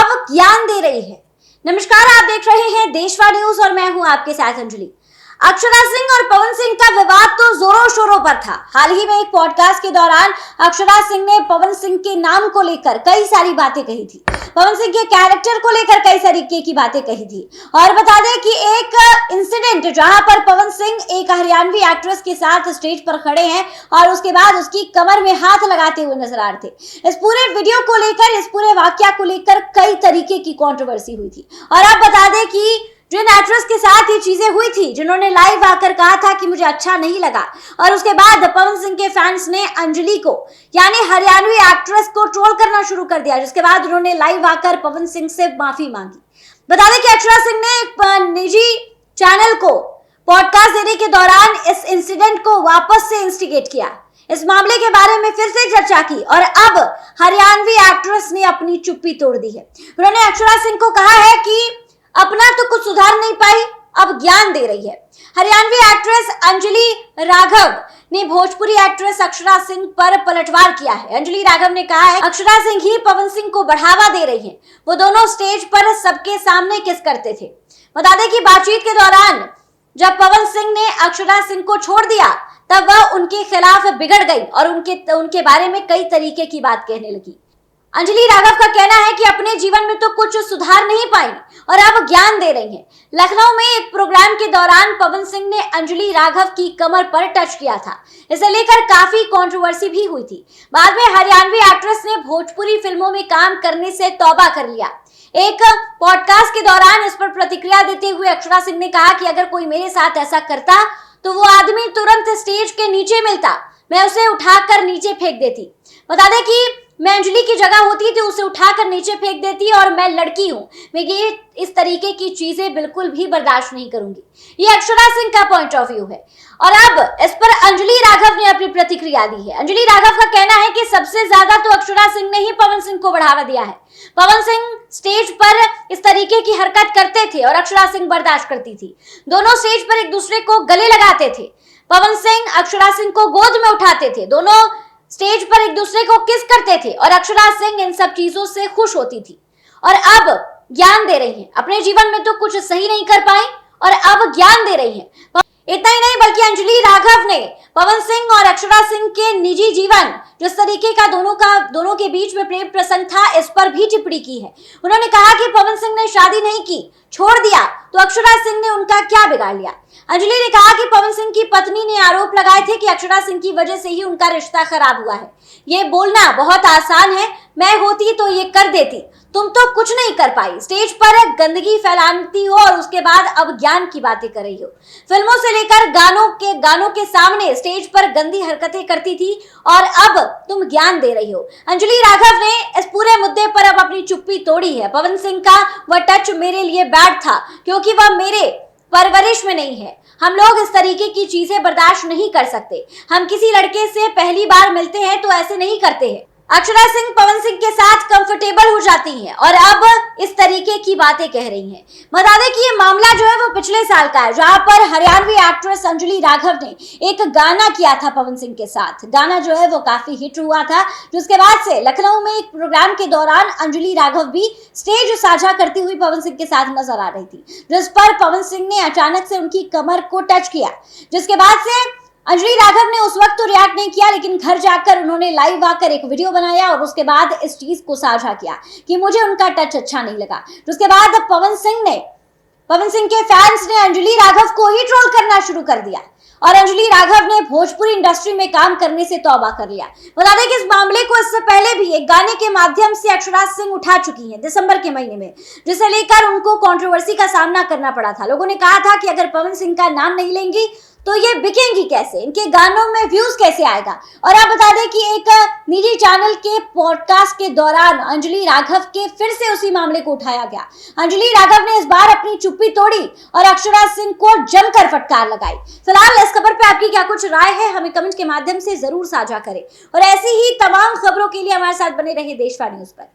अब ज्ञान दे रही है। नमस्कार, आप देख रहे हैं देशवा न्यूज और मैं हूं आपके साथ अंजलि। अक्षरा सिंह और पवन सिंह का विवाद तो जोरों शोरों पर था। हाल ही में एक पॉडकास्ट के दौरान अक्षरा सिंह ने पवन सिंह के नाम को लेकर कई सारी बातें कही थी, पवन सिंह के कैरेक्टर को लेकर कई तरीके की बातें कही थी। और बता दें कि एक इंसिडेंट जहां पर पवन सिंह एक हरियाणवी एक्ट्रेस के साथ स्टेज पर खड़े हैं और उसके बाद उसकी कमर में हाथ लगाते हुए नजर आ रहे थे। इस पूरे वीडियो को लेकर, इस पूरे वाकया को लेकर कई तरीके की कंट्रोवर्सी हुई थी। और आप बता दें कि जिन एक्ट्रेस के साथ ये चीजें हुई थी, जिन्होंने लाइव आकर कहा था कि मुझे अच्छा नहीं लगा, और उसके बाद पवन सिंह के फैंस ने अंजलि को यानी हरियाणवी एक्ट्रेस को ट्रोल करना शुरू कर दिया, जिसके बाद उन्होंने लाइव आकर पवन सिंह से माफी मांगी। बता दें कि अक्षरा सिंह ने एक निजी चैनल को पॉडकास्ट देने के दौरान इस इंसिडेंट को वापस से इंस्टिगेट किया, इस मामले के बारे में फिर से चर्चा की और अब हरियाणवी एक्ट्रेस ने अपनी चुप्पी तोड़ दी है। उन्होंने अक्षरा सिंह को कहा है कि अपना तो कुछ सुधार नहीं पाई, अब ज्ञान दे रही है। हरियाणवी एक्ट्रेस अंजलि राघव ने भोजपुरी एक्ट्रेस अक्षरा सिंह पर पलटवार किया है। अंजलि राघव ने कहा है अक्षरा सिंह ही पवन सिंह को बढ़ावा दे रही हैं। वो दोनों स्टेज पर सबके सामने किस करते थे। बता दें कि बातचीत के दौरान जब पवन सिंह ने अक्षरा सिंह को छोड़ दिया, तब वह उनके खिलाफ बिगड़ गई और उनके बारे में कई तरीके की बात कहने लगी। अंजलि राघव का कहना है कि अपने जीवन में तो कुछ सुधार नहीं पाई और अब ज्ञान दे रही हैं। लखनऊ में एक प्रोग्राम के दौरान पवन सिंह ने अंजलि राघव की कमर पर टच किया था। इसे लेकर काफी कंट्रोवर्सी भी हुई थी। बाद में हरियाणवी एक्ट्रेस ने भोजपुरी फिल्मों में काम करने से तौबा कर लिया। एक पॉडकास्ट के दौरान इस पर प्रतिक्रिया देते हुए अक्षरा सिंह ने कहा कि अगर कोई मेरे साथ ऐसा करता तो वो आदमी तुरंत स्टेज के नीचे मिलता, मैं उसे उठाकर नीचे फेंक देती। बता दें कि मैं अंजलि की जगह होती तो उसे उठाकर नीचे फेंक देती और मैं लड़की हूं, मैं ये इस तरीके की चीजें बिल्कुल भी बर्दाश्त नहीं करूंगी। ये अक्षरा सिंह का पॉइंट ऑफ व्यू है। और अब इस पर अंजलि राघव ने अपनी प्रतिक्रिया दी है। अंजलि राघव का कहना है कि सबसे ज्यादा तो अक्षरा सिंह ने ही पवन सिंह को बढ़ावा दिया है। पवन सिंह स्टेज पर इस तरीके की हरकत करते थे और अक्षरा सिंह बर्दाश्त करती थी। दोनों स्टेज पर एक दूसरे को गले लगाते थे। पवन सिंह अक्षरा सिंह को गोद में उठाते थे, दोनों स्टेज पर एक दूसरे को किस करते थे और अक्षरा सिंह इन सब चीजों से खुश होती थी और अब ज्ञान दे रही हैं। अपने जीवन में तो कुछ सही नहीं कर पाई और अब ज्ञान दे रही हैं। इतना ही नहीं बल्कि अंजलि राघव ने पवन सिंह और अक्षरा सिंह के निजी जीवन, जिस तरीके का दोनों के बीच में प्रेम प्रसंग था, इस पर भी टिप्पणी की है। उन्होंने कहा कि पवन सिंह ने शादी नहीं की, छोड़ दिया, तो अक्षरा सिंह ने उनका क्या बिगाड़ लिया। अंजलि ने कहा कि पवन सिंह की पत्नी ने आरोप लगाए थे कि अक्षरा सिंह की वजह से ही उनका रिश्ता खराब हुआ है। ये बोलना बहुत आसान है, मैं होती तो ये कर देती, तुम तो कुछ नहीं कर पाई, स्टेज पर गंदगी फैलाती हो और उसके बाद अब ज्ञान की बातें कर रही हो। फिल्मों से लेकर गानों के सामने स्टेज पर गंदी हरकतें करती थी और अब तुम ज्ञान दे रही हो। अंजलि राघव ने इस पूरे मुद्दे पर अब अपनी चुप्पी तोड़ी है। पवन सिंह का वह टच मेरे लिए बैड था क्योंकि वह मेरे परवरिश में नहीं है। हम लोग इस तरीके की चीजें बर्दाश्त नहीं कर सकते। हम किसी लड़के से पहली बार मिलते हैं तो ऐसे नहीं करते हैं। अक्षरा सिंह पवन सिंह के साथ कंफर्टेबल हो जाती हैं और अब इस तरीके की बातें कह रही हैं। बता दें कि ये मामला जो है वो पिछले साल का है, जहां पर हरियाणवी एक्ट्रेस अंजलि राघव ने एक गाना किया था पवन सिंह के साथ। गाना जो है वो काफी हिट हुआ था, जिसके बाद से लखनऊ में एक प्रोग्राम के दौरान अंजलि राघव भी स्टेज साझा करती हुई पवन सिंह के साथ नजर आ रही थी, जिस पर पवन सिंह ने अचानक से उनकी कमर को टच किया। जिसके बाद से अंजलि राघव ने उस वक्त तो रिएक्ट नहीं किया, लेकिन घर जाकर उन्होंने लाइव आकर एक वीडियो बनाया और उसके बाद इस चीज को साझा किया कि मुझे उनका टच अच्छा नहीं लगा। उसके बाद पवन सिंह के फैंस ने अंजलि राघव को ही ट्रोल करना शुरू कर दिया और अंजलि राघव ने भोजपुरी इंडस्ट्री में काम करने से तौबा कर लिया। बता दें कि इस मामले को इससे पहले भी एक गाने के माध्यम से अक्षरा सिंह उठा चुकी हैं दिसंबर के महीने में, जिसे लेकर उनको कंट्रोवर्सी का सामना करना पड़ा था। लोगों ने कहा था कि अगर पवन सिंह का नाम नहीं लेंगी तो ये बिकेंगी कैसे, इनके गानों में व्यूज कैसे आएगा। और आप बता दें कि एक निजी चैनल के पॉडकास्ट के दौरान अंजलि राघव के फिर से उसी मामले को उठाया गया। अंजलि राघव ने इस बार अपनी चुप्पी तोड़ी और अक्षरा सिंह को जमकर फटकार लगाई। फिलहाल इस खबर पे आपकी क्या कुछ राय है, हमें कमेंट के माध्यम से जरूर साझा करें और ऐसी ही तमाम खबरों के लिए हमारे साथ बने रहिए देशवा न्यूज पर।